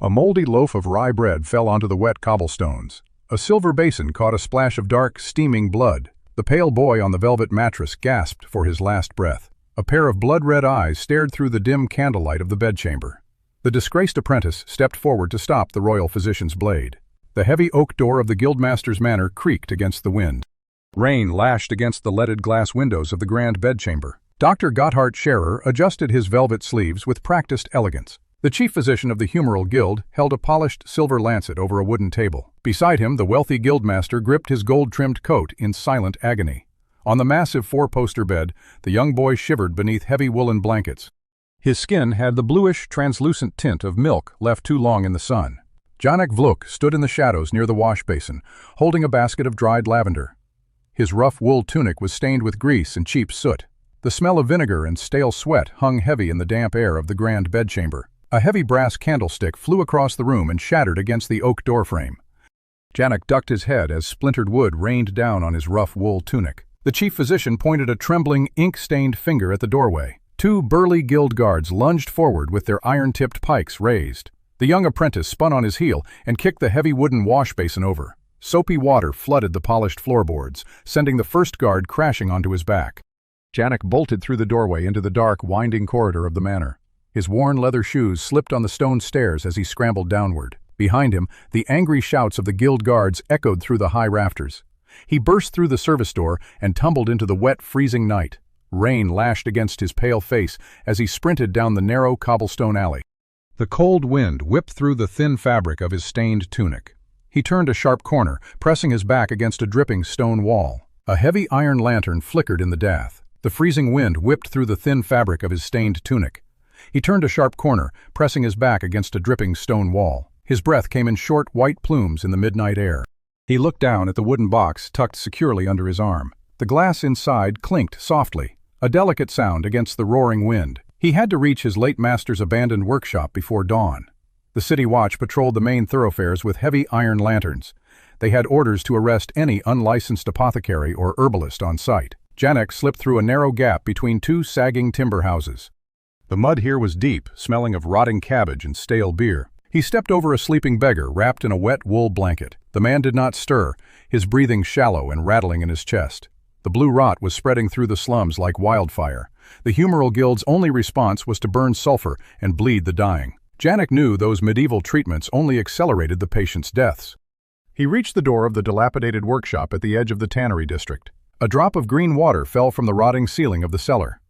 A moldy loaf of rye bread fell onto the wet cobblestones. A silver basin caught a splash of dark, steaming blood. The pale boy on the velvet mattress gasped for his last breath. A pair of blood-red eyes stared through the dim candlelight of the bedchamber. The disgraced apprentice stepped forward to stop the royal physician's blade. The heavy oak door of the guildmaster's manor creaked against the wind. Rain lashed against the leaded glass windows of the grand bedchamber. Dr. Gotthard Scherer adjusted his velvet sleeves with practiced elegance. The chief physician of the Humoral Guild held a polished silver lancet over a wooden table. Beside him, the wealthy guildmaster gripped his gold-trimmed coat in silent agony. On the massive four-poster bed, the young boy shivered beneath heavy woolen blankets. His skin had the bluish, translucent tint of milk left too long in the sun. Janek Vluk stood in the shadows near the wash basin, holding a basket of dried lavender. His rough wool tunic was stained with grease and cheap soot. The smell of vinegar and stale sweat hung heavy in the damp air of the grand bedchamber. A heavy brass candlestick flew across the room and shattered against the oak doorframe. Janek ducked his head as splintered wood rained down on his rough wool tunic. The chief physician pointed a trembling, ink-stained finger at the doorway. Two burly guild guards lunged forward with their iron-tipped pikes raised. The young apprentice spun on his heel and kicked the heavy wooden wash basin over. Soapy water flooded the polished floorboards, sending the first guard crashing onto his back. Janek bolted through the doorway into the dark, winding corridor of the manor. His worn leather shoes slipped on the stone stairs as he scrambled downward. Behind him, the angry shouts of the guild guards echoed through the high rafters. He burst through the service door and tumbled into the wet, freezing night. Rain lashed against his pale face as he sprinted down the narrow cobblestone alley. The cold wind whipped through the thin fabric of his stained tunic. He turned a sharp corner, pressing his back against a dripping stone wall. A heavy iron lantern flickered in the dath. The freezing wind whipped through the thin fabric of his stained tunic. He turned a sharp corner, pressing his back against a dripping stone wall. His breath came in short, white plumes in the midnight air. He looked down at the wooden box tucked securely under his arm. The glass inside clinked softly, a delicate sound against the roaring wind. He had to reach his late master's abandoned workshop before dawn. The city watch patrolled the main thoroughfares with heavy iron lanterns. They had orders to arrest any unlicensed apothecary or herbalist on site. Janek slipped through a narrow gap between two sagging timber houses. The mud here was deep, smelling of rotting cabbage and stale beer. He stepped over a sleeping beggar wrapped in a wet wool blanket. The man did not stir, his breathing shallow and rattling in his chest. The blue rot was spreading through the slums like wildfire. The Humoral Guild's only response was to burn sulfur and bleed the dying. Janek knew those medieval treatments only accelerated the patient's deaths. He reached the door of the dilapidated workshop at the edge of the tannery district. A drop of green water fell from the rotting ceiling of the cellar.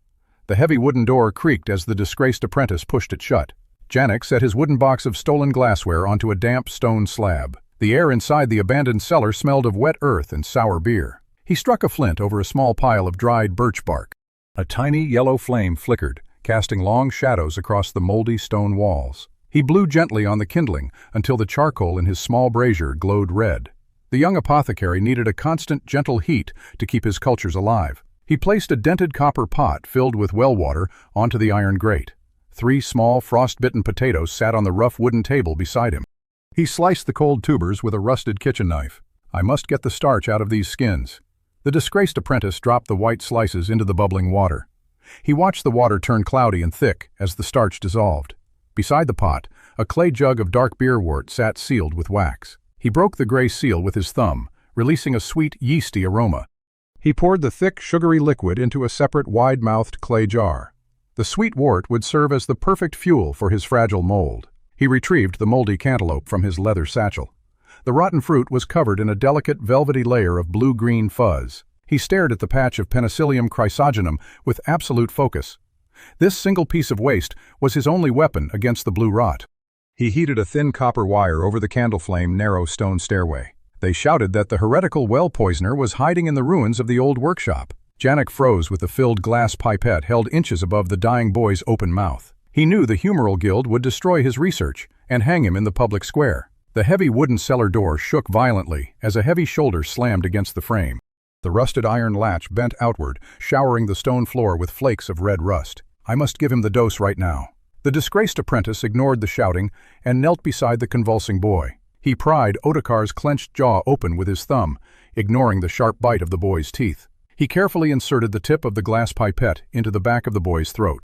The heavy wooden door creaked as the disgraced apprentice pushed it shut. Janek set his wooden box of stolen glassware onto a damp stone slab. The air inside the abandoned cellar smelled of wet earth and sour beer. He struck a flint over a small pile of dried birch bark. A tiny yellow flame flickered, casting long shadows across the moldy stone walls. He blew gently on the kindling until the charcoal in his small brazier glowed red. The young apothecary needed a constant, gentle heat to keep his cultures alive. He placed a dented copper pot filled with well water onto the iron grate. 3 small, frost-bitten potatoes sat on the rough wooden table beside him. He sliced the cold tubers with a rusted kitchen knife. "I must get the starch out of these skins." The disgraced apprentice dropped the white slices into the bubbling water. He watched the water turn cloudy and thick as the starch dissolved. Beside the pot, a clay jug of dark beer wort sat sealed with wax. He broke the gray seal with his thumb, releasing a sweet, yeasty aroma. He poured the thick, sugary liquid into a separate, wide-mouthed clay jar. The sweet wort would serve as the perfect fuel for his fragile mold. He retrieved the moldy cantaloupe from his leather satchel. The rotten fruit was covered in a delicate, velvety layer of blue-green fuzz. He stared at the patch of Penicillium chrysogenum with absolute focus. This single piece of waste was his only weapon against the blue rot. He heated a thin copper wire over the candle flame narrow stone stairway. They shouted that the heretical well poisoner was hiding in the ruins of the old workshop. Janek froze with the filled glass pipette held inches above the dying boy's open mouth. He knew the Humoral Guild would destroy his research and hang him in the public square. The heavy wooden cellar door shook violently as a heavy shoulder slammed against the frame. The rusted iron latch bent outward, showering the stone floor with flakes of red rust. "I must give him the dose right now." The disgraced apprentice ignored the shouting and knelt beside the convulsing boy. He pried Otakar's clenched jaw open with his thumb, ignoring the sharp bite of the boy's teeth. He carefully inserted the tip of the glass pipette into the back of the boy's throat.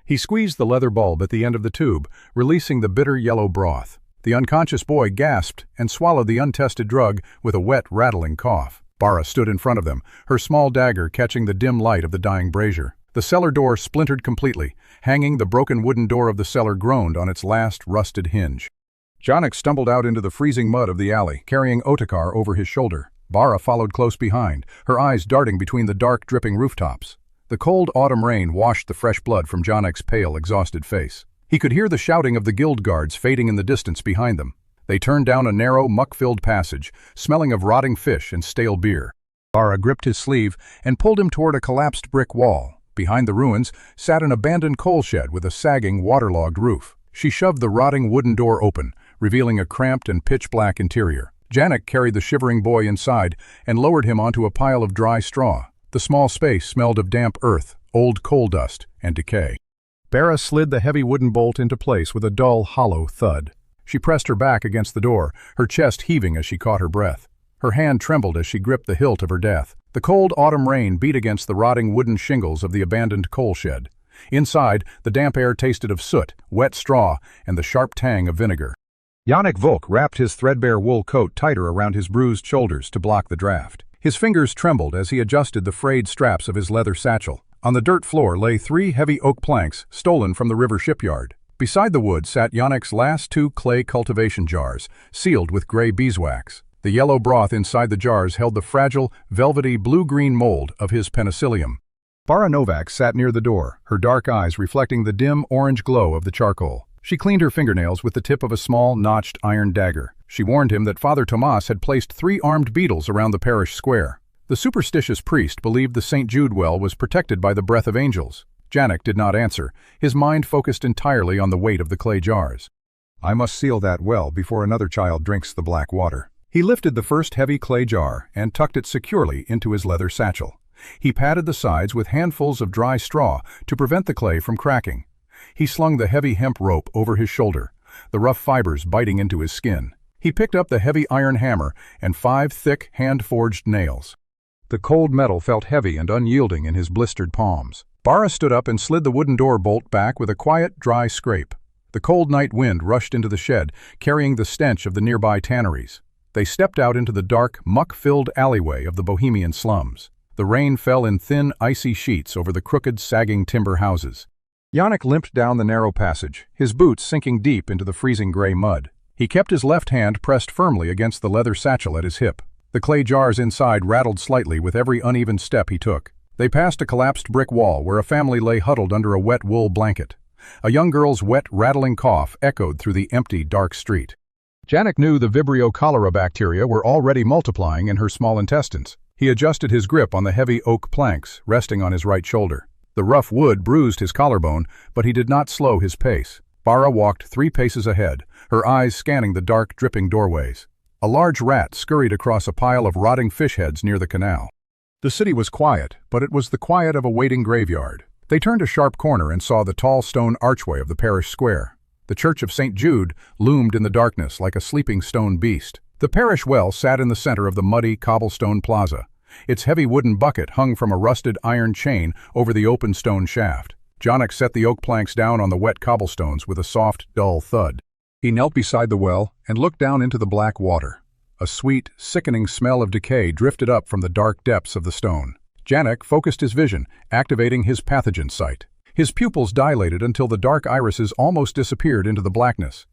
He squeezed the leather bulb at the end of the tube, releasing the bitter yellow broth. The unconscious boy gasped and swallowed the untested drug with a wet, rattling cough. Bara stood in front of them, her small dagger catching the dim light of the dying brazier. The cellar door splintered completely. Hanging, the broken wooden door of the cellar groaned on its last rusted hinge. Janek stumbled out into the freezing mud of the alley, carrying Otakar over his shoulder. Bara followed close behind, her eyes darting between the dark, dripping rooftops. The cold autumn rain washed the fresh blood from Janek's pale, exhausted face. He could hear the shouting of the guild guards fading in the distance behind them. They turned down a narrow, muck-filled passage, smelling of rotting fish and stale beer. Bara gripped his sleeve and pulled him toward a collapsed brick wall. Behind the ruins sat an abandoned coal shed with a sagging, waterlogged roof. She shoved the rotting wooden door open, revealing a cramped and pitch-black interior. Janek carried the shivering boy inside and lowered him onto a pile of dry straw. The small space smelled of damp earth, old coal dust, and decay. Bara slid the heavy wooden bolt into place with a dull, hollow thud. She pressed her back against the door, her chest heaving as she caught her breath. Her hand trembled as she gripped the hilt of her death. The cold autumn rain beat against the rotting wooden shingles of the abandoned coal shed. Inside, the damp air tasted of soot, wet straw, and the sharp tang of vinegar. Janek Volk wrapped his threadbare wool coat tighter around his bruised shoulders to block the draft. His fingers trembled as he adjusted the frayed straps of his leather satchel. On the dirt floor lay 3 heavy oak planks stolen from the river shipyard. Beside the wood sat Janek's last 2 clay cultivation jars, sealed with gray beeswax. The yellow broth inside the jars held the fragile, velvety blue-green mold of his penicillium. Bara Novak sat near the door, her dark eyes reflecting the dim orange glow of the charcoal. She cleaned her fingernails with the tip of a small, notched iron dagger. She warned him that Father Tomas had placed 3 armed beetles around the parish square. The superstitious priest believed the St. Jude well was protected by the breath of angels. Janek did not answer, his mind focused entirely on the weight of the clay jars. "I must seal that well before another child drinks the black water." He lifted the first heavy clay jar and tucked it securely into his leather satchel. He padded the sides with handfuls of dry straw to prevent the clay from cracking. He slung the heavy hemp rope over his shoulder, the rough fibers biting into his skin. He picked up the heavy iron hammer and 5 thick, hand-forged nails. The cold metal felt heavy and unyielding in his blistered palms. Bara stood up and slid the wooden door bolt back with a quiet, dry scrape. The cold night wind rushed into the shed, carrying the stench of the nearby tanneries. They stepped out into the dark, muck-filled alleyway of the Bohemian slums. The rain fell in thin, icy sheets over the crooked, sagging timber houses. Janek limped down the narrow passage, his boots sinking deep into the freezing gray mud. He kept his left hand pressed firmly against the leather satchel at his hip. The clay jars inside rattled slightly with every uneven step he took. They passed a collapsed brick wall where a family lay huddled under a wet wool blanket. A young girl's wet, rattling cough echoed through the empty, dark street. Janek knew the Vibrio cholera bacteria were already multiplying in her small intestines. He adjusted his grip on the heavy oak planks, resting on his right shoulder. The rough wood bruised his collarbone, but he did not slow his pace. Bara walked 3 paces ahead, her eyes scanning the dark, dripping doorways. A large rat scurried across a pile of rotting fish heads near the canal. The city was quiet, but it was the quiet of a waiting graveyard. They turned a sharp corner and saw the tall stone archway of the parish square. The church of St. Jude loomed in the darkness like a sleeping stone beast. The parish well sat in the center of the muddy cobblestone plaza. Its heavy wooden bucket hung from a rusted iron chain over the open stone shaft. Janek set the oak planks down on the wet cobblestones with a soft, dull thud. He knelt beside the well and looked down into the black water. A sweet, sickening smell of decay drifted up from the dark depths of the stone. Janek focused his vision, activating his pathogen sight. His pupils dilated until the dark irises almost disappeared into the blackness.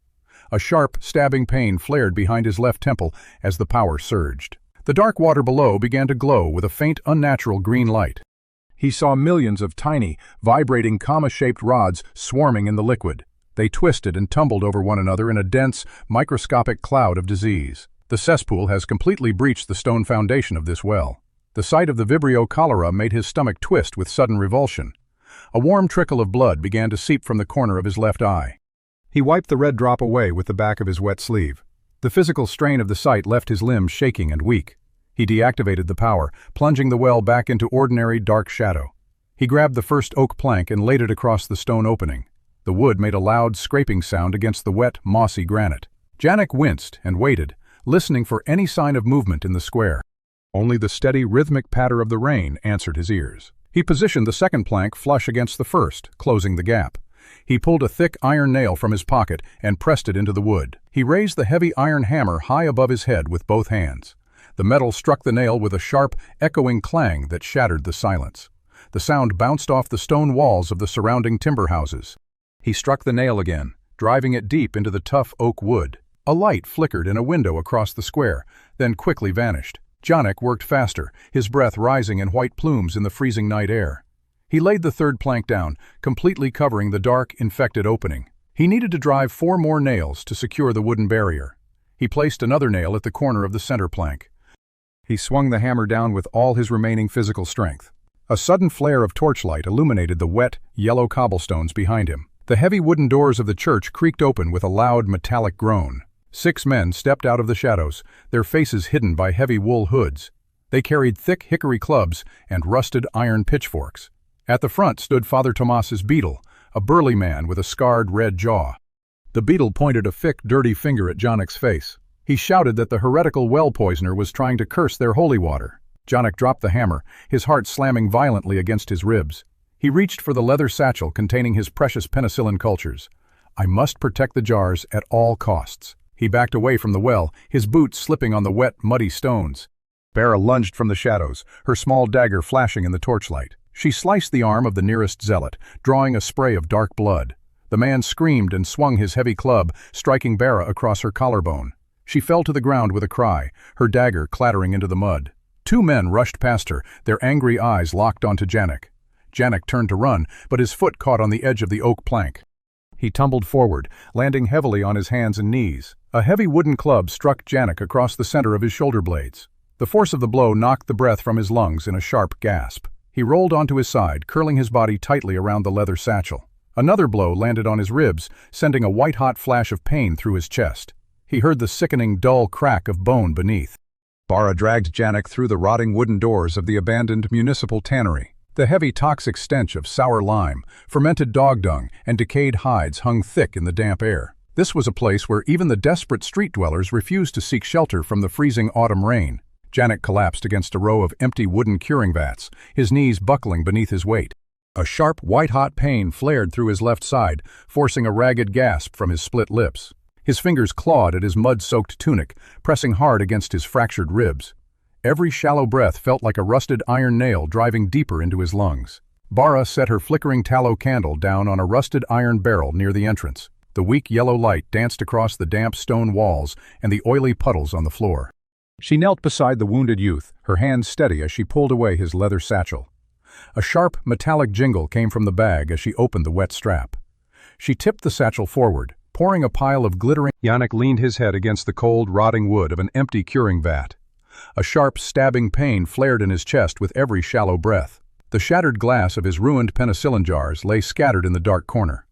A sharp, stabbing pain flared behind his left temple as the power surged. The dark water below began to glow with a faint, unnatural green light. He saw millions of tiny, vibrating comma-shaped rods swarming in the liquid. They twisted and tumbled over one another in a dense, microscopic cloud of disease. The cesspool has completely breached the stone foundation of this well. The sight of the Vibrio cholera made his stomach twist with sudden revulsion. A warm trickle of blood began to seep from the corner of his left eye. He wiped the red drop away with the back of his wet sleeve. The physical strain of the sight left his limbs shaking and weak. He deactivated the power, plunging the well back into ordinary dark shadow. He grabbed the first oak plank and laid it across the stone opening. The wood made a loud, scraping sound against the wet, mossy granite. Janek winced and waited, listening for any sign of movement in the square. Only the steady, rhythmic patter of the rain answered his ears. He positioned the second plank flush against the first, closing the gap. He pulled a thick iron nail from his pocket and pressed it into the wood. He raised the heavy iron hammer high above his head with both hands. The metal struck the nail with a sharp, echoing clang that shattered the silence. The sound bounced off the stone walls of the surrounding timber houses. He struck the nail again, driving it deep into the tough oak wood. A light flickered in a window across the square, then quickly vanished. Janek worked faster, his breath rising in white plumes in the freezing night air. He laid the third plank down, completely covering the dark, infected opening. He needed to drive 4 more nails to secure the wooden barrier. He placed another nail at the corner of the center plank. He swung the hammer down with all his remaining physical strength. A sudden flare of torchlight illuminated the wet, yellow cobblestones behind him. The heavy wooden doors of the church creaked open with a loud, metallic groan. 6 men stepped out of the shadows, their faces hidden by heavy wool hoods. They carried thick hickory clubs and rusted iron pitchforks. At the front stood Father Tomas's beadle, a burly man with a scarred red jaw. The beadle pointed a thick, dirty finger at Janek's face. He shouted that the heretical well poisoner was trying to curse their holy water. Janek dropped the hammer, his heart slamming violently against his ribs. He reached for the leather satchel containing his precious penicillin cultures. I must protect the jars at all costs. He backed away from the well, his boots slipping on the wet, muddy stones. Bara lunged from the shadows, her small dagger flashing in the torchlight. She sliced the arm of the nearest zealot, drawing a spray of dark blood. The man screamed and swung his heavy club, striking Bara across her collarbone. She fell to the ground with a cry, her dagger clattering into the mud. 2 men rushed past her, their angry eyes locked onto Janek. Janek turned to run, but his foot caught on the edge of the oak plank. He tumbled forward, landing heavily on his hands and knees. A heavy wooden club struck Janek across the center of his shoulder blades. The force of the blow knocked the breath from his lungs in a sharp gasp. He rolled onto his side, curling his body tightly around the leather satchel. Another blow landed on his ribs, sending a white-hot flash of pain through his chest. He heard the sickening, dull crack of bone beneath. Bara dragged Janek through the rotting wooden doors of the abandoned municipal tannery. The heavy toxic stench of sour lime, fermented dog dung, and decayed hides hung thick in the damp air. This was a place where even the desperate street dwellers refused to seek shelter from the freezing autumn rain. Janek collapsed against a row of empty wooden curing vats, his knees buckling beneath his weight. A sharp, white-hot pain flared through his left side, forcing a ragged gasp from his split lips. His fingers clawed at his mud-soaked tunic, pressing hard against his fractured ribs. Every shallow breath felt like a rusted iron nail driving deeper into his lungs. Bara set her flickering tallow candle down on a rusted iron barrel near the entrance. The weak yellow light danced across the damp stone walls and the oily puddles on the floor. She knelt beside the wounded youth, her hands steady as she pulled away his leather satchel. A sharp, metallic jingle came from the bag as she opened the wet strap. She tipped the satchel forward, pouring a pile of glittering. Janek leaned his head against the cold, rotting wood of an empty curing vat. A sharp, stabbing pain flared in his chest with every shallow breath. The shattered glass of his ruined penicillin jars lay scattered in the dark corner.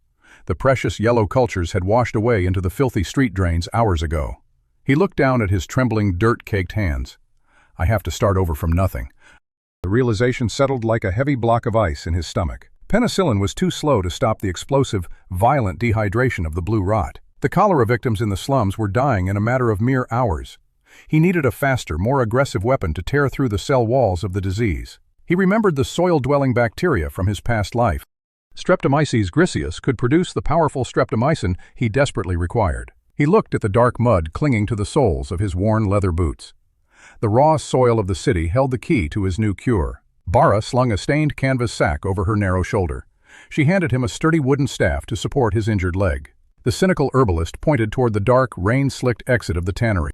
The precious yellow cultures had washed away into the filthy street drains hours ago. He looked down at his trembling, dirt-caked hands. I have to start over from nothing. The realization settled like a heavy block of ice in his stomach. Penicillin was too slow to stop the explosive, violent dehydration of the blue rot. The cholera victims in the slums were dying in a matter of mere hours. He needed a faster, more aggressive weapon to tear through the cell walls of the disease. He remembered the soil-dwelling bacteria from his past life. Streptomyces griseus could produce the powerful streptomycin he desperately required. He looked at the dark mud clinging to the soles of his worn leather boots. The raw soil of the city held the key to his new cure. Bara slung a stained canvas sack over her narrow shoulder. She handed him a sturdy wooden staff to support his injured leg. The cynical herbalist pointed toward the dark, rain-slicked exit of the tannery.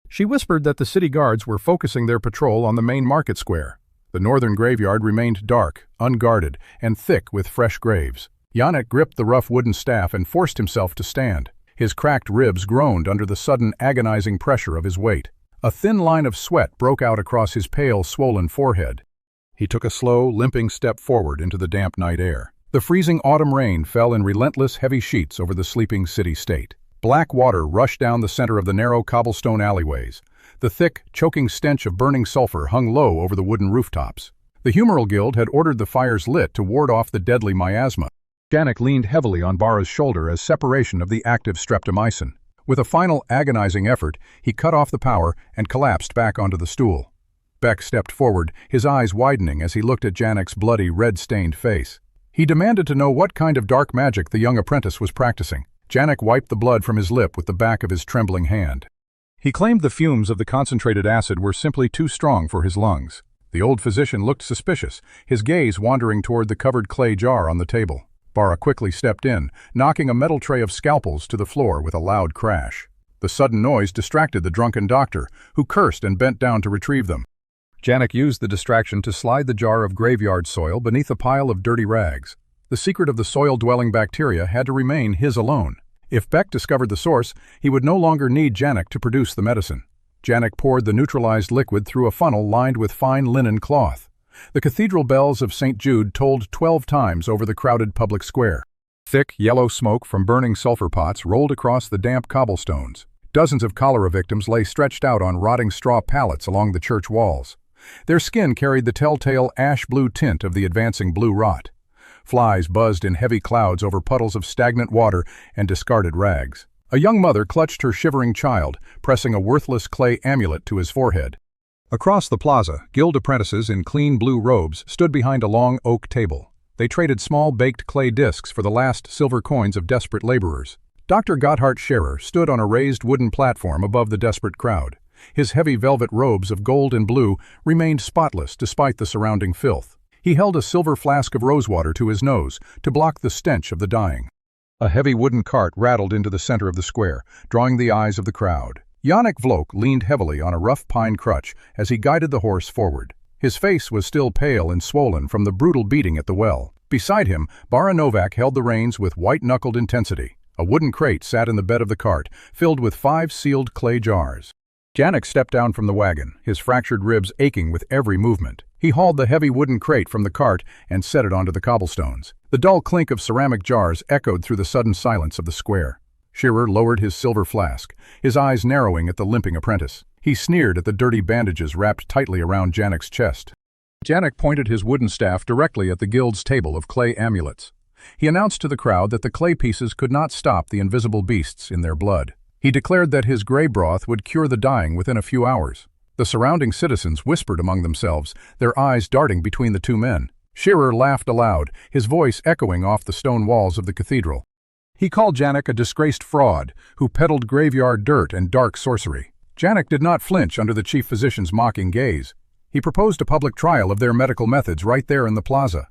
She whispered that the city guards were focusing their patrol on the main market square. The northern graveyard remained dark, unguarded, and thick with fresh graves. Janek gripped the rough wooden staff and forced himself to stand. His cracked ribs groaned under the sudden, agonizing pressure of his weight. A thin line of sweat broke out across his pale, swollen forehead. He took a slow, limping step forward into the damp night air. The freezing autumn rain fell in relentless, heavy sheets over the sleeping city-state. Black water rushed down the center of the narrow cobblestone alleyways. The thick, choking stench of burning sulfur hung low over the wooden rooftops. The Humoral Guild had ordered the fires lit to ward off the deadly miasma. Janek leaned heavily on Bara's shoulder as separation of the active streptomycin. With a final agonizing effort, he cut off the power and collapsed back onto the stool. Beck stepped forward, his eyes widening as he looked at Janek's bloody, red-stained face. He demanded to know what kind of dark magic the young apprentice was practicing. Janek wiped the blood from his lip with the back of his trembling hand. He claimed the fumes of the concentrated acid were simply too strong for his lungs. The old physician looked suspicious, his gaze wandering toward the covered clay jar on the table. Bara quickly stepped in, knocking a metal tray of scalpels to the floor with a loud crash. The sudden noise distracted the drunken doctor, who cursed and bent down to retrieve them. Janek used the distraction to slide the jar of graveyard soil beneath a pile of dirty rags. The secret of the soil-dwelling bacteria had to remain his alone. If Beck discovered the source, he would no longer need Janek to produce the medicine. Janek poured the neutralized liquid through a funnel lined with fine linen cloth. The cathedral bells of St. Jude tolled 12 times over the crowded public square. Thick, yellow smoke from burning sulfur pots rolled across the damp cobblestones. Dozens of cholera victims lay stretched out on rotting straw pallets along the church walls. Their skin carried the telltale ash-blue tint of the advancing blue rot. Flies buzzed in heavy clouds over puddles of stagnant water and discarded rags. A young mother clutched her shivering child, pressing a worthless clay amulet to his forehead. Across the plaza, guild apprentices in clean blue robes stood behind a long oak table. They traded small baked clay discs for the last silver coins of desperate laborers. Dr. Gotthard Scherer stood on a raised wooden platform above the desperate crowd. His heavy velvet robes of gold and blue remained spotless despite the surrounding filth. He held a silver flask of rosewater to his nose to block the stench of the dying. A heavy wooden cart rattled into the center of the square, drawing the eyes of the crowd. Yannick Vlok leaned heavily on a rough pine crutch as he guided the horse forward. His face was still pale and swollen from the brutal beating at the well. Beside him, Bara Novak held the reins with white-knuckled intensity. A wooden crate sat in the bed of the cart, filled with 5 sealed clay jars. Janek stepped down from the wagon, his fractured ribs aching with every movement. He hauled the heavy wooden crate from the cart and set it onto the cobblestones. The dull clink of ceramic jars echoed through the sudden silence of the square. Shearer lowered his silver flask, his eyes narrowing at the limping apprentice. He sneered at the dirty bandages wrapped tightly around Janek's chest. Janek pointed his wooden staff directly at the guild's table of clay amulets. He announced to the crowd that the clay pieces could not stop the invisible beasts in their blood. He declared that his gray broth would cure the dying within a few hours. The surrounding citizens whispered among themselves, their eyes darting between the two men. Shearer laughed aloud, his voice echoing off the stone walls of the cathedral. He called Janek a disgraced fraud who peddled graveyard dirt and dark sorcery. Janek did not flinch under the chief physician's mocking gaze. He proposed a public trial of their medical methods right there in the plaza.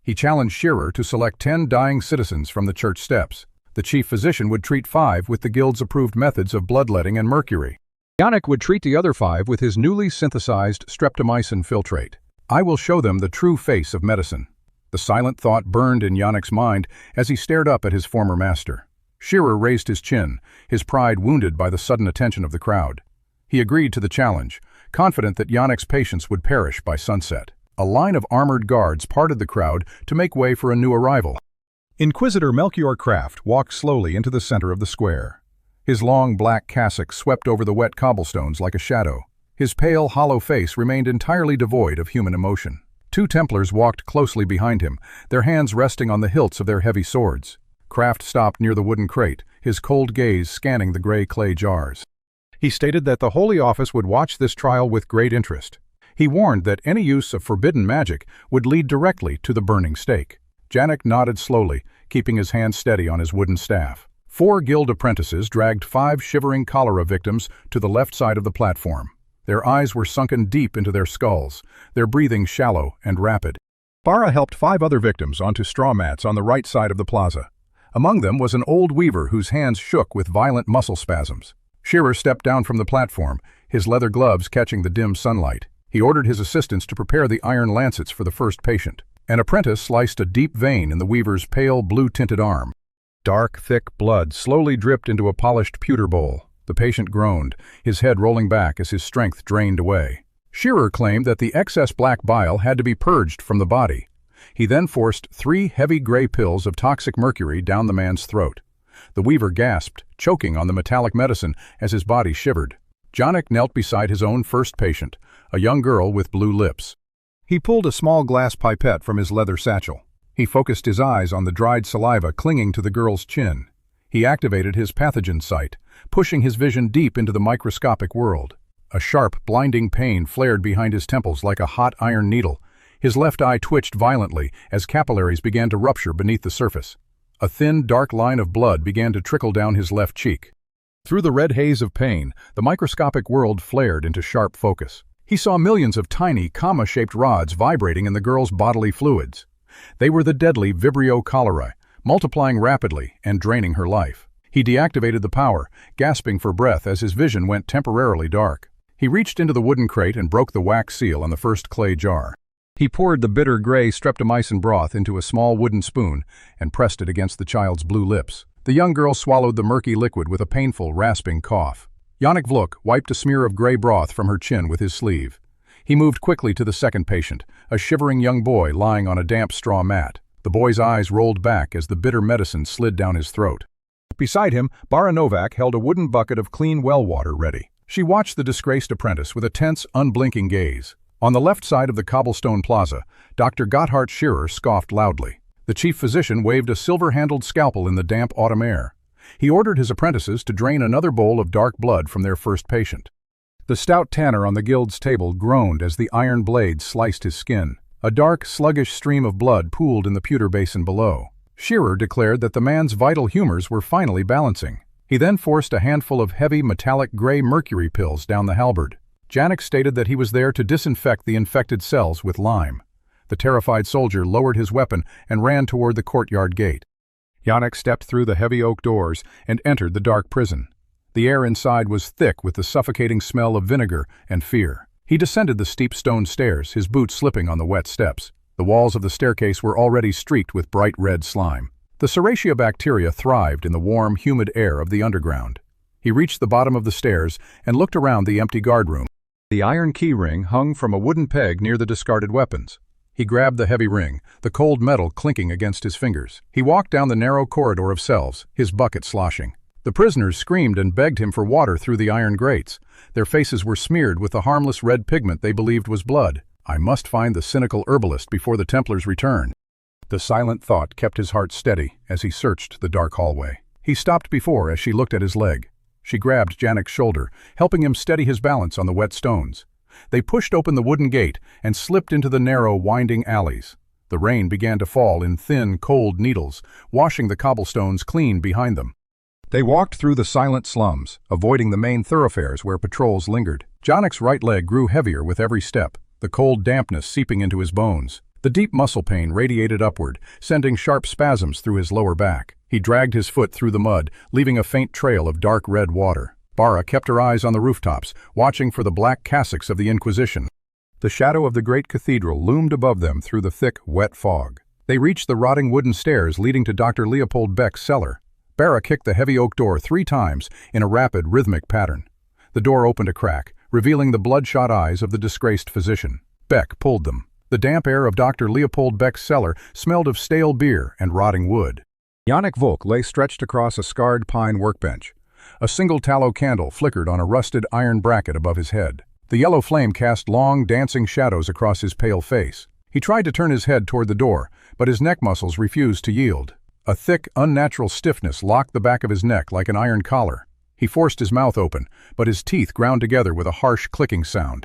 He challenged Shearer to select 10 dying citizens from the church steps. The chief physician would treat 5 with the guild's approved methods of bloodletting and mercury. Janek would treat the other 5 with his newly synthesized streptomycin filtrate. I will show them the true face of medicine. The silent thought burned in Yannick's mind as he stared up at his former master. Shearer raised his chin, his pride wounded by the sudden attention of the crowd. He agreed to the challenge, confident that Yannick's patience would perish by sunset. A line of armored guards parted the crowd to make way for a new arrival. Inquisitor Melchior Kraft walked slowly into the center of the square. His long black cassock swept over the wet cobblestones like a shadow. His pale, hollow face remained entirely devoid of human emotion. 2 Templars walked closely behind him, their hands resting on the hilts of their heavy swords. Kraft stopped near the wooden crate, his cold gaze scanning the gray clay jars. He stated that the Holy Office would watch this trial with great interest. He warned that any use of forbidden magic would lead directly to the burning stake. Janek nodded slowly, keeping his hand steady on his wooden staff. 4 guild apprentices dragged 5 shivering cholera victims to the left side of the platform. Their eyes were sunken deep into their skulls, their breathing shallow and rapid. Bara helped 5 other victims onto straw mats on the right side of the plaza. Among them was an old weaver whose hands shook with violent muscle spasms. Shearer stepped down from the platform, his leather gloves catching the dim sunlight. He ordered his assistants to prepare the iron lancets for the first patient. An apprentice sliced a deep vein in the weaver's pale blue-tinted arm. Dark, thick blood slowly dripped into a polished pewter bowl. The patient groaned, his head rolling back as his strength drained away. Shearer claimed that the excess black bile had to be purged from the body. He then forced 3 heavy gray pills of toxic mercury down the man's throat. The weaver gasped, choking on the metallic medicine as his body shivered. Janek knelt beside his own first patient, a young girl with blue lips. He pulled a small glass pipette from his leather satchel. He focused his eyes on the dried saliva clinging to the girl's chin. He activated his pathogen sight, pushing his vision deep into the microscopic world. A sharp, blinding pain flared behind his temples like a hot iron needle. His left eye twitched violently as capillaries began to rupture beneath the surface. A thin, dark line of blood began to trickle down his left cheek. Through the red haze of pain, the microscopic world flared into sharp focus. He saw millions of tiny, comma-shaped rods vibrating in the girl's bodily fluids. They were the deadly Vibrio cholerae, multiplying rapidly and draining her life. He deactivated the power, gasping for breath as his vision went temporarily dark. He reached into the wooden crate and broke the wax seal on the first clay jar. He poured the bitter gray streptomycin broth into a small wooden spoon and pressed it against the child's blue lips. The young girl swallowed the murky liquid with a painful, rasping cough. Yannick Vluk wiped a smear of gray broth from her chin with his sleeve. He moved quickly to the second patient, a shivering young boy lying on a damp straw mat. The boy's eyes rolled back as the bitter medicine slid down his throat. Beside him, Bara Novak held a wooden bucket of clean well water ready. She watched the disgraced apprentice with a tense, unblinking gaze. On the left side of the cobblestone plaza, Dr. Gotthard Scherer scoffed loudly. The chief physician waved a silver-handled scalpel in the damp autumn air. He ordered his apprentices to drain another bowl of dark blood from their first patient. The stout tanner on the guild's table groaned as the iron blade sliced his skin. A dark, sluggish stream of blood pooled in the pewter basin below. Scherer declared that the man's vital humors were finally balancing. He then forced a handful of heavy, metallic gray mercury pills down the halberd. Janik stated that he was there to disinfect the infected cells with lime. The terrified soldier lowered his weapon and ran toward the courtyard gate. Yannick stepped through the heavy oak doors and entered the dark prison. The air inside was thick with the suffocating smell of vinegar and fear. He descended the steep stone stairs, his boots slipping on the wet steps. The walls of the staircase were already streaked with bright red slime. The Serratia bacteria thrived in the warm, humid air of the underground. He reached the bottom of the stairs and looked around the empty guardroom. The iron key ring hung from a wooden peg near the discarded weapons. He grabbed the heavy ring, the cold metal clinking against his fingers. He walked down the narrow corridor of cells, his bucket sloshing. The prisoners screamed and begged him for water through the iron grates. Their faces were smeared with the harmless red pigment they believed was blood. I must find the cynical herbalist before the Templars return. The silent thought kept his heart steady as he searched the dark hallway. He stopped before as she looked at his leg. She grabbed Janik's shoulder, helping him steady his balance on the wet stones. They pushed open the wooden gate and slipped into the narrow, winding alleys. The rain began to fall in thin, cold needles, washing the cobblestones clean behind them. They walked through the silent slums, avoiding the main thoroughfares where patrols lingered. Janik's right leg grew heavier with every step, the cold dampness seeping into his bones. The deep muscle pain radiated upward, sending sharp spasms through his lower back. He dragged his foot through the mud, leaving a faint trail of dark red water. Bara kept her eyes on the rooftops, watching for the black cassocks of the Inquisition. The shadow of the great cathedral loomed above them through the thick, wet fog. They reached the rotting wooden stairs leading to Dr. Leopold Beck's cellar. Bara kicked the heavy oak door 3 times in a rapid, rhythmic pattern. The door opened a crack, revealing the bloodshot eyes of the disgraced physician. Beck pulled them. The damp air of Dr. Leopold Beck's cellar smelled of stale beer and rotting wood. Yannick Vluk lay stretched across a scarred pine workbench. A single tallow candle flickered on a rusted iron bracket above his head. The yellow flame cast long, dancing shadows across his pale face. He tried to turn his head toward the door, but his neck muscles refused to yield. A thick, unnatural stiffness locked the back of his neck like an iron collar. He forced his mouth open, but his teeth ground together with a harsh clicking sound.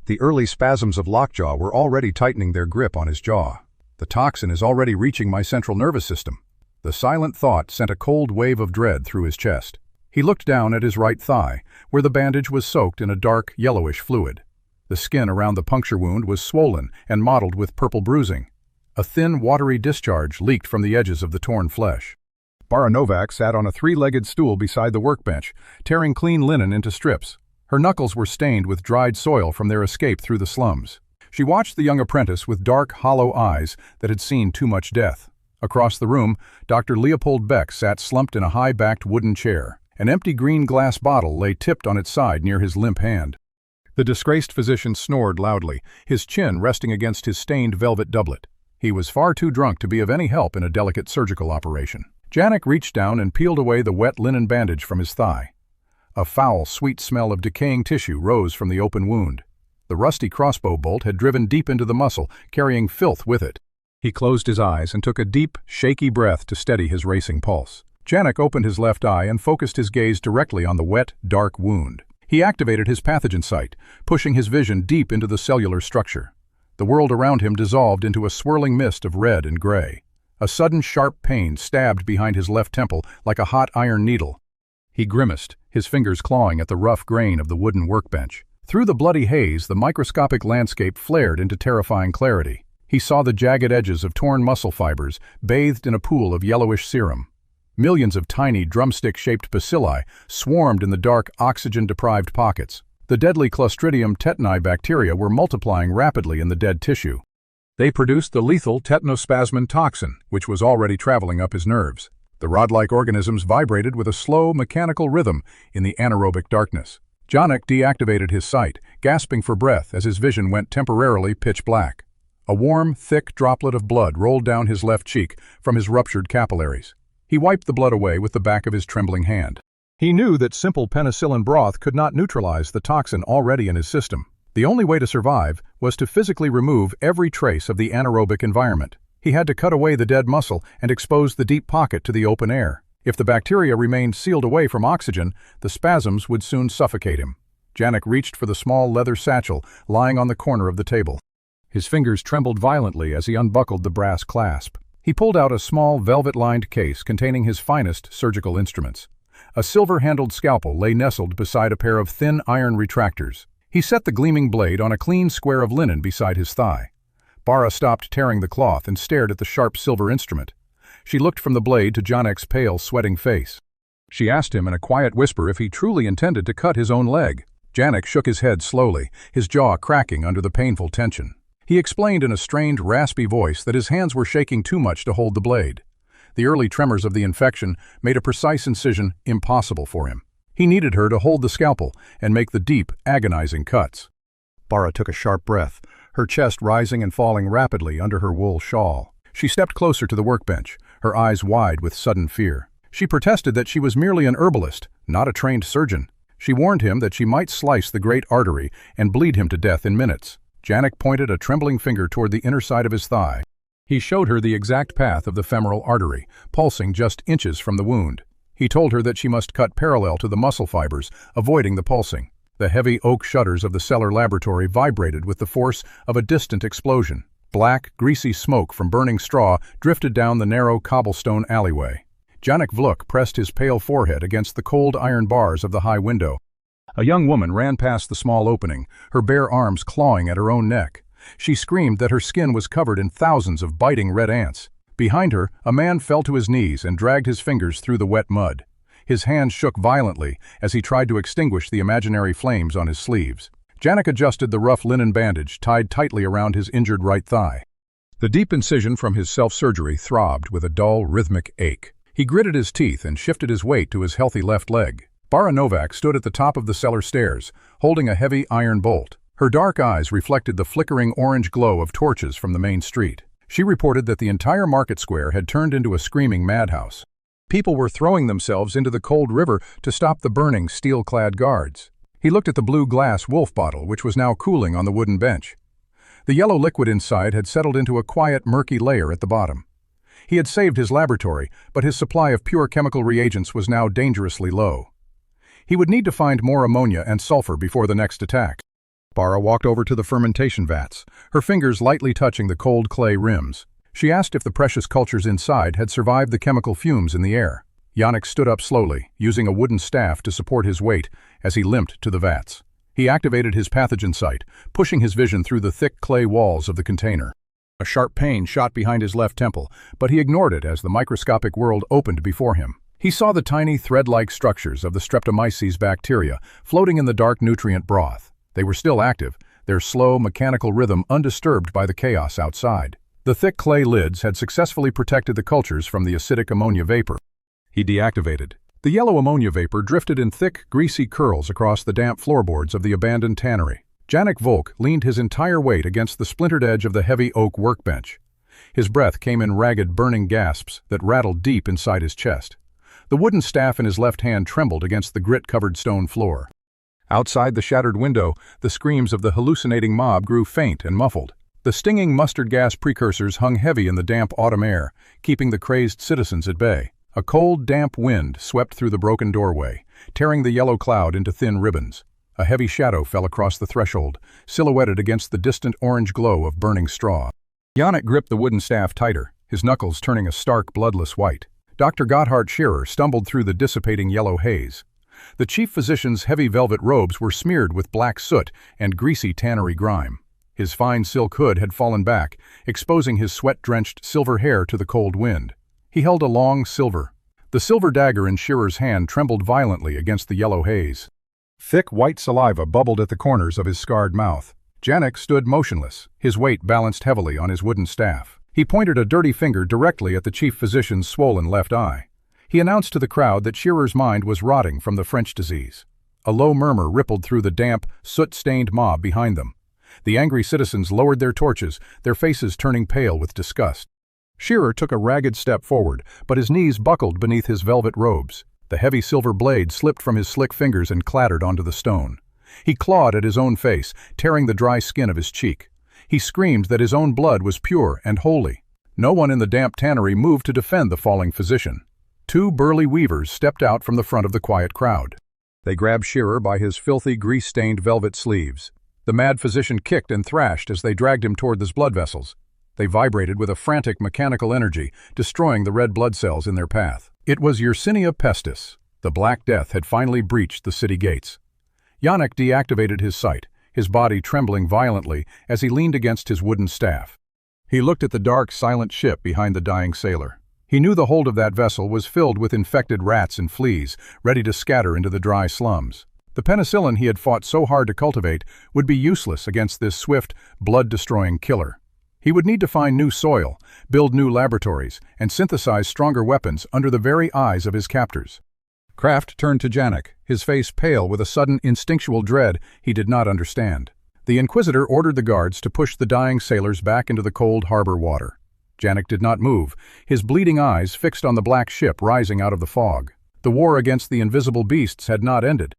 The early spasms of lockjaw were already tightening their grip on his jaw. The toxin is already reaching my central nervous system. The silent thought sent a cold wave of dread through his chest. He looked down at his right thigh, where the bandage was soaked in a dark, yellowish fluid. The skin around the puncture wound was swollen and mottled with purple bruising. A thin, watery discharge leaked from the edges of the torn flesh. Bara Novak sat on a 3-legged stool beside the workbench, tearing clean linen into strips. Her knuckles were stained with dried soil from their escape through the slums. She watched the young apprentice with dark, hollow eyes that had seen too much death. Across the room, Dr. Leopold Beck sat slumped in a high-backed wooden chair. An empty green glass bottle lay tipped on its side near his limp hand. The disgraced physician snored loudly, his chin resting against his stained velvet doublet. He was far too drunk to be of any help in a delicate surgical operation. Janik reached down and peeled away the wet linen bandage from his thigh. A foul, sweet smell of decaying tissue rose from the open wound. The rusty crossbow bolt had driven deep into the muscle, carrying filth with it. He closed his eyes and took a deep, shaky breath to steady his racing pulse. Janik opened his left eye and focused his gaze directly on the wet, dark wound. He activated his pathogen sight, pushing his vision deep into the cellular structure. The world around him dissolved into a swirling mist of red and gray. A sudden sharp pain stabbed behind his left temple like a hot iron needle. He grimaced, his fingers clawing at the rough grain of the wooden workbench. Through the bloody haze, the microscopic landscape flared into terrifying clarity. He saw the jagged edges of torn muscle fibers, bathed in a pool of yellowish serum. Millions of tiny drumstick-shaped bacilli swarmed in the dark, oxygen-deprived pockets. The deadly Clostridium tetani bacteria were multiplying rapidly in the dead tissue. They produced the lethal tetanospasmin toxin, which was already traveling up his nerves. The rod-like organisms vibrated with a slow, mechanical rhythm in the anaerobic darkness. Janek deactivated his sight, gasping for breath as his vision went temporarily pitch black. A warm, thick droplet of blood rolled down his left cheek from his ruptured capillaries. He wiped the blood away with the back of his trembling hand. He knew that simple penicillin broth could not neutralize the toxin already in his system. The only way to survive was to physically remove every trace of the anaerobic environment. He had to cut away the dead muscle and expose the deep pocket to the open air. If the bacteria remained sealed away from oxygen, the spasms would soon suffocate him. Janek reached for the small leather satchel lying on the corner of the table. His fingers trembled violently as he unbuckled the brass clasp. He pulled out a small velvet-lined case containing his finest surgical instruments. A silver-handled scalpel lay nestled beside a pair of thin iron retractors. He set the gleaming blade on a clean square of linen beside his thigh. Bara stopped tearing the cloth and stared at the sharp silver instrument. She looked from the blade to Janek's pale, sweating face. She asked him in a quiet whisper if he truly intended to cut his own leg. Janek shook his head slowly, his jaw cracking under the painful tension. He explained in a strained, raspy voice that his hands were shaking too much to hold the blade. The early tremors of the infection made a precise incision impossible for him. He needed her to hold the scalpel and make the deep, agonizing cuts. Bara took a sharp breath, her chest rising and falling rapidly under her wool shawl. She stepped closer to the workbench, her eyes wide with sudden fear. She protested that she was merely an herbalist, not a trained surgeon. She warned him that she might slice the great artery and bleed him to death in minutes. Janek pointed a trembling finger toward the inner side of his thigh. He showed her the exact path of the femoral artery, pulsing just inches from the wound. He told her that she must cut parallel to the muscle fibers, avoiding the pulsing. The heavy oak shutters of the cellar laboratory vibrated with the force of a distant explosion. Black, greasy smoke from burning straw drifted down the narrow cobblestone alleyway. Janek Vluk pressed his pale forehead against the cold iron bars of the high window. A young woman ran past the small opening, her bare arms clawing at her own neck. She screamed that her skin was covered in thousands of biting red ants. Behind her, a man fell to his knees and dragged his fingers through the wet mud. His hands shook violently as he tried to extinguish the imaginary flames on his sleeves. Janek adjusted the rough linen bandage tied tightly around his injured right thigh. The deep incision from his self-surgery throbbed with a dull, rhythmic ache. He gritted his teeth and shifted his weight to his healthy left leg. Bara Novak stood at the top of the cellar stairs, holding a heavy iron bolt. Her dark eyes reflected the flickering orange glow of torches from the main street. She reported that the entire market square had turned into a screaming madhouse. People were throwing themselves into the cold river to stop the burning, steel-clad guards. He looked at the blue glass wolf bottle, which was now cooling on the wooden bench. The yellow liquid inside had settled into a quiet, murky layer at the bottom. He had saved his laboratory, but his supply of pure chemical reagents was now dangerously low. He would need to find more ammonia and sulfur before the next attack. Bara walked over to the fermentation vats, her fingers lightly touching the cold clay rims. She asked if the precious cultures inside had survived the chemical fumes in the air. Janek stood up slowly, using a wooden staff to support his weight as he limped to the vats. He activated his pathogen sight, pushing his vision through the thick clay walls of the container. A sharp pain shot behind his left temple, but he ignored it as the microscopic world opened before him. He saw the tiny thread-like structures of the Streptomyces bacteria floating in the dark nutrient broth. They were still active, their slow, mechanical rhythm undisturbed by the chaos outside. The thick clay lids had successfully protected the cultures from the acidic ammonia vapor. He deactivated. The yellow ammonia vapor drifted in thick, greasy curls across the damp floorboards of the abandoned tannery. Janek Volk leaned his entire weight against the splintered edge of the heavy oak workbench. His breath came in ragged, burning gasps that rattled deep inside his chest. The wooden staff in his left hand trembled against the grit-covered stone floor. Outside the shattered window, the screams of the hallucinating mob grew faint and muffled. The stinging mustard gas precursors hung heavy in the damp autumn air, keeping the crazed citizens at bay. A cold, damp wind swept through the broken doorway, tearing the yellow cloud into thin ribbons. A heavy shadow fell across the threshold, silhouetted against the distant orange glow of burning straw. Yannick gripped the wooden staff tighter, his knuckles turning a stark, bloodless white. Dr. Gotthard Shearer stumbled through the dissipating yellow haze. The chief physician's heavy velvet robes were smeared with black soot and greasy tannery grime. His fine silk hood had fallen back, exposing his sweat-drenched silver hair to the cold wind. He held a long The silver dagger in Shearer's hand trembled violently against the yellow haze. Thick white saliva bubbled at the corners of his scarred mouth. Janek stood motionless, his weight balanced heavily on his wooden staff. He pointed a dirty finger directly at the chief physician's swollen left eye. He announced to the crowd that Shearer's mind was rotting from the French disease. A low murmur rippled through the damp, soot-stained mob behind them. The angry citizens lowered their torches, their faces turning pale with disgust. Shearer took a ragged step forward, but his knees buckled beneath his velvet robes. The heavy silver blade slipped from his slick fingers and clattered onto the stone. He clawed at his own face, tearing the dry skin of his cheek. He screamed that his own blood was pure and holy. No one in the damp tannery moved to defend the falling physician. Two burly weavers stepped out from the front of the quiet crowd. They grabbed Shearer by his filthy, grease-stained velvet sleeves. The mad physician kicked and thrashed as they dragged him toward his blood vessels. They vibrated with a frantic mechanical energy, destroying the red blood cells in their path. It was Yersinia pestis. The Black Death had finally breached the city gates. Yannick deactivated his sight, his body trembling violently as he leaned against his wooden staff. He looked at the dark, silent ship behind the dying sailor. He knew the hold of that vessel was filled with infected rats and fleas, ready to scatter into the dry slums. The penicillin he had fought so hard to cultivate would be useless against this swift, blood-destroying killer. He would need to find new soil, build new laboratories, and synthesize stronger weapons under the very eyes of his captors. Kraft turned to Janek, his face pale with a sudden instinctual dread he did not understand. The Inquisitor ordered the guards to push the dying sailors back into the cold harbor water. Janek did not move, his bleeding eyes fixed on the black ship rising out of the fog. The war against the invisible beasts had not ended.